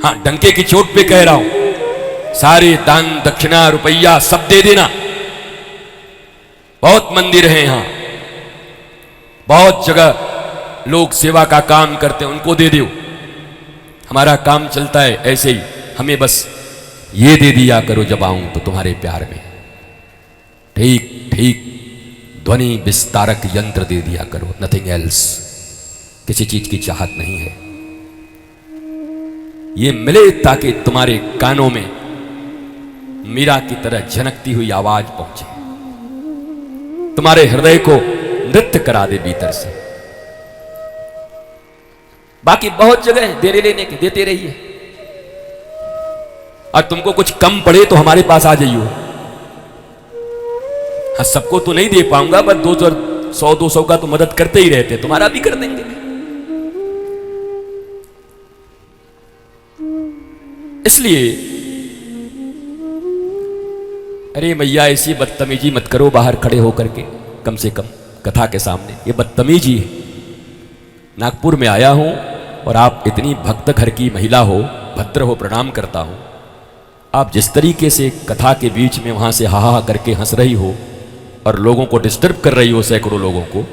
हाँ, डंके की चोट पे कह रहा हूं, सारे दान दक्षिणा रुपया सब दे देना। बहुत मंदिर हैं यहां, बहुत जगह लोग सेवा का काम करते हैं, उनको दे दो। हमारा काम चलता है ऐसे ही, हमें बस ये दे दिया करो जब आऊं तो तुम्हारे प्यार में। ठीक ठीक, ध्वनि विस्तारक यंत्र दे दिया करो, नथिंग एल्स। किसी चीज की चाहत नहीं है। ये मिले ताकि तुम्हारे कानों में मीरा की तरह झनकती हुई आवाज पहुंचे, तुम्हारे हृदय को नृत्य करा दे भीतर से। बाकी बहुत जगह है देने लेने के, देते रहिए। और तुमको कुछ कम पड़े तो हमारे पास आ जाइयो। हाँ, सबको तो नहीं दे पाऊंगा, बस 100-200 का तो मदद करते ही रहते, तुम्हारा भी कर देंगे। इसलिए अरे मैया ऐसी बदतमीजी मत करो बाहर खड़े होकर के, कम से कम कथा के सामने। ये बदतमीजी है। नागपुर में आया हूं और आप इतनी भक्त घर की महिला हो, भद्र हो, प्रणाम करता हूं। आप जिस तरीके से कथा के बीच में वहां से हा करके हंस रही हो और लोगों को डिस्टर्ब कर रही हो, सैकड़ों लोगों को,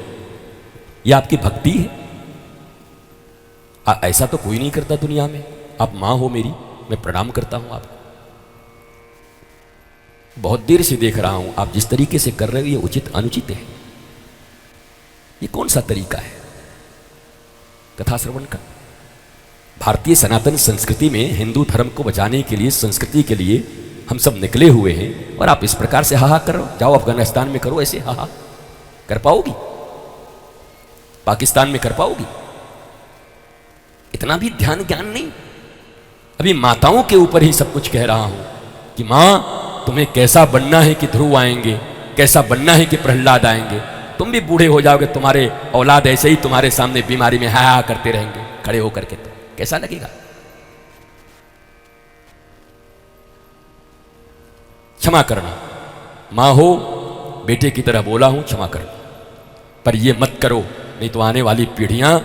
यह आपकी भक्ति है? ऐसा तो कोई नहीं करता दुनिया में। आप मां हो मेरी, मैं प्रणाम करता हूं आपको। बहुत देर से देख रहा हूं आप जिस तरीके से कर रहे हो, ये उचित अनुचित है? ये कौन सा तरीका है कथा श्रवण का? भारतीय सनातन संस्कृति में हिंदू धर्म को बचाने के लिए, संस्कृति के लिए हम सब निकले हुए हैं, और आप इस प्रकार से हाहा करो। जाओ अफगानिस्तान में करो ऐसे हाहा। कर पाओगी? पाकिस्तान में कर पाओगी? इतना भी ध्यान ज्ञान नहीं। अभी माताओं के ऊपर ही सब कुछ कह रहा हूं कि मां, तुम्हें कैसा बनना है कि ध्रुव आएंगे, कैसा बनना है कि प्रहलाद आएंगे। तुम भी बूढ़े हो जाओगे, तुम्हारे औलाद ऐसे ही तुम्हारे सामने बीमारी में हा करते रहेंगे खड़े होकर के, तो कैसा लगेगा? क्षमा करना, मां हो, बेटे की तरह बोला हूं, क्षमा करना। पर यह मत करो, नहीं तो आने वाली पीढ़ियां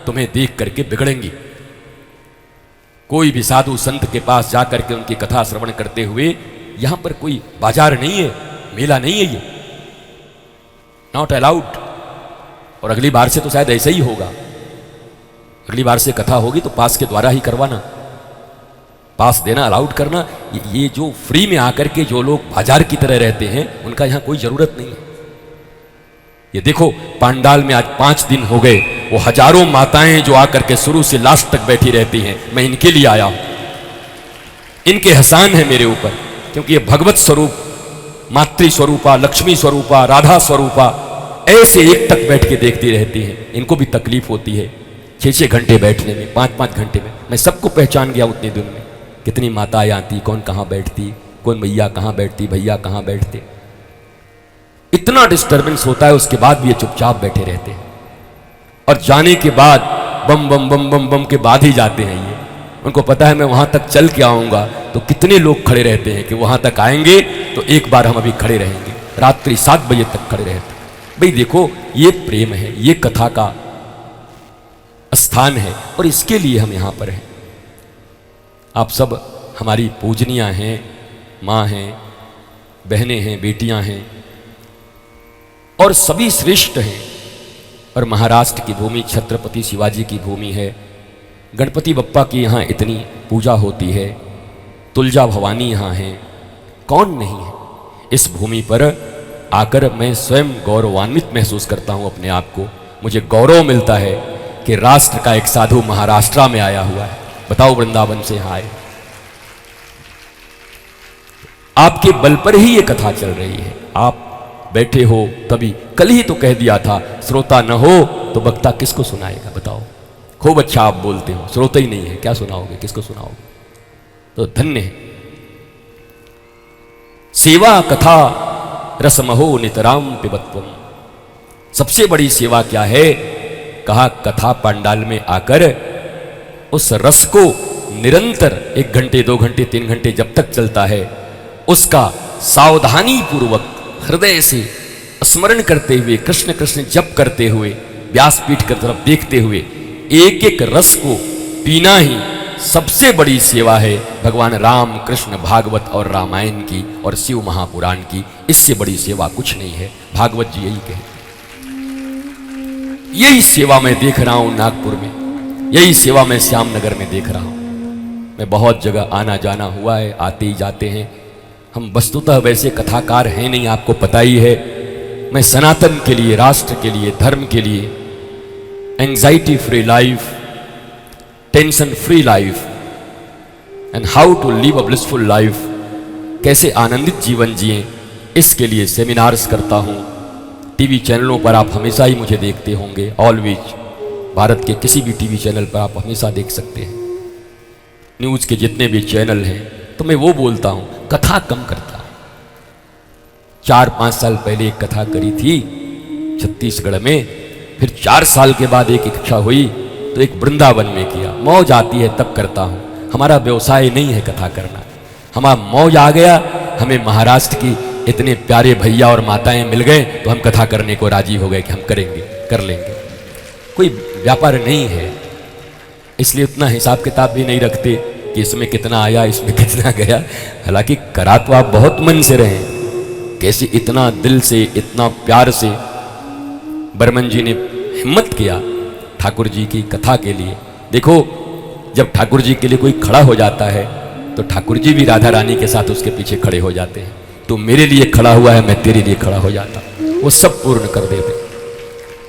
तुम्हें देख करके बिगड़ेंगी। कोई भी साधु संत के पास जाकर के उनकी कथा श्रवण करते हुए, यहां पर कोई बाजार नहीं है, मेला नहीं है, ये नॉट अलाउड। और अगली बार से तो शायद ऐसे ही होगा। अगली बार से कथा होगी तो पास के द्वारा ही करवाना, पास देना, अलाउड करना। ये जो फ्री में आकर के जो लोग बाजार की तरह रहते हैं, उनका यहां कोई जरूरत नहीं है। ये देखो, पांडाल में आज 5 दिन हो गए, वो हजारों माताएं जो आकर के शुरू से लास्ट तक बैठी रहती हैं, मैं इनके लिए आया हूं। इनके एहसान है मेरे ऊपर, क्योंकि ये भगवत स्वरूप, मातृ स्वरूपा, लक्ष्मी स्वरूपा, राधा स्वरूपा ऐसे एक तक बैठ के देखती रहती हैं। इनको भी तकलीफ होती है 6-6 घंटे बैठने में, 5-5 घंटे में। मैं सबको पहचान गया उतने दिन में, कितनी माताएं आती, कौन कहाँ बैठती, कौन मैया कहाँ बैठती, भैया कहाँ बैठते। इतना डिस्टर्बेंस होता है, उसके बाद भी ये चुपचाप बैठे रहते हैं। और जाने के बाद बम बम बम बम बम के बाद ही जाते हैं ये। उनको पता है मैं वहां तक चल के आऊंगा तो कितने लोग खड़े रहते हैं कि वहां तक आएंगे तो एक बार हम अभी खड़े रहेंगे, रात्रि 7 बजे तक खड़े रहते। भाई देखो, ये प्रेम है, ये कथा का स्थान है, और इसके लिए हम यहां पर हैं। आप सब हमारी पूजनिया हैं, माँ हैं, बहनें हैं, बेटियां हैं, और सभी श्रेष्ठ हैं। और महाराष्ट्र की भूमि छत्रपति शिवाजी की भूमि है। गणपति बप्पा की यहाँ इतनी पूजा होती है, तुलजा भवानी यहाँ हैं, कौन नहीं है। इस भूमि पर आकर मैं स्वयं गौरवान्वित महसूस करता हूँ अपने आप को। मुझे गौरव मिलता है कि राष्ट्र का एक साधु महाराष्ट्र में आया हुआ है। बताओ, वृंदावन से यहाँ आए। आपके बल पर ही ये कथा चल रही है। आप बैठे हो तभी। कल ही तो कह दिया था, श्रोता न हो तो वक्ता किसको सुनाएगा? बताओ, खूब अच्छा आप बोलते हो, श्रोता ही नहीं है, क्या सुनाओगे, किसको सुनाओगे? तो धन्य है। सेवा कथा रसमहो नितराम पिबत्वम। सबसे बड़ी सेवा क्या है? कहा, कथा पंडाल में आकर उस रस को निरंतर 1 घंटे 2 घंटे 3 घंटे जब तक चलता है, उसका सावधानी पूर्वक हृदय से स्मरण करते हुए, कृष्ण कृष्ण जप करते हुए, व्यासपीठ की तरफ देखते हुए, एक एक रस को पीना ही सबसे बड़ी सेवा है भगवान राम कृष्ण भागवत और रामायण की और शिव महापुराण की। इससे बड़ी सेवा कुछ नहीं है। भागवत जी यही कहते, यही सेवा मैं देख रहा हूं नागपुर में, यही सेवा मैं श्यामनगर में देख रहा हूं। मैं बहुत जगह आना जाना हुआ है, आते ही जाते हैं। हम वस्तुतः वैसे कथाकार हैं नहीं, आपको पता ही है। मैं सनातन के लिए, राष्ट्र के लिए, धर्म के लिए, anxiety free life, tension free life and how to live a blissful life, कैसे आनंदित जीवन जिएं, इसके लिए सेमिनार्स करता हूं। टीवी चैनलों पर आप हमेशा ही मुझे देखते होंगे, ऑलवेज। भारत के किसी भी टीवी चैनल पर आप हमेशा देख सकते हैं। न्यूज़ के जितने भी चैनल हैं, तो मैं वो बोलता हूं, कथा कम करता हूं। 4-5 साल पहले एक कथा करी थी छत्तीसगढ़ में, फिर 4 साल के बाद एक इच्छा हुई तो एक वृंदावन में किया। मौज आती है तब करता हूं। हमारा व्यवसाय नहीं है कथा करना, हमारा मौज आ गया। हमें महाराष्ट्र की इतने प्यारे भैया और माताएं मिल गए तो हम कथा करने को राजी हो गए कि हम करेंगे, कर लेंगे। कोई व्यापार नहीं है, इसलिए उतना हिसाब किताब भी नहीं रखते कि इसमें कितना आया, इसमें कितना गया। हालांकि करा तो आप बहुत मन से रहे, कैसे इतना दिल से, इतना प्यार से बर्मन जी ने हिम्मत किया ठाकुर जी की कथा के लिए। देखो, जब ठाकुर जी के लिए कोई खड़ा हो जाता है तो ठाकुर जी भी राधा रानी के साथ उसके पीछे खड़े हो जाते हैं। तो मेरे लिए खड़ा हुआ है, मैं तेरे लिए खड़ा हो जाता, वो सब पूर्ण कर देते।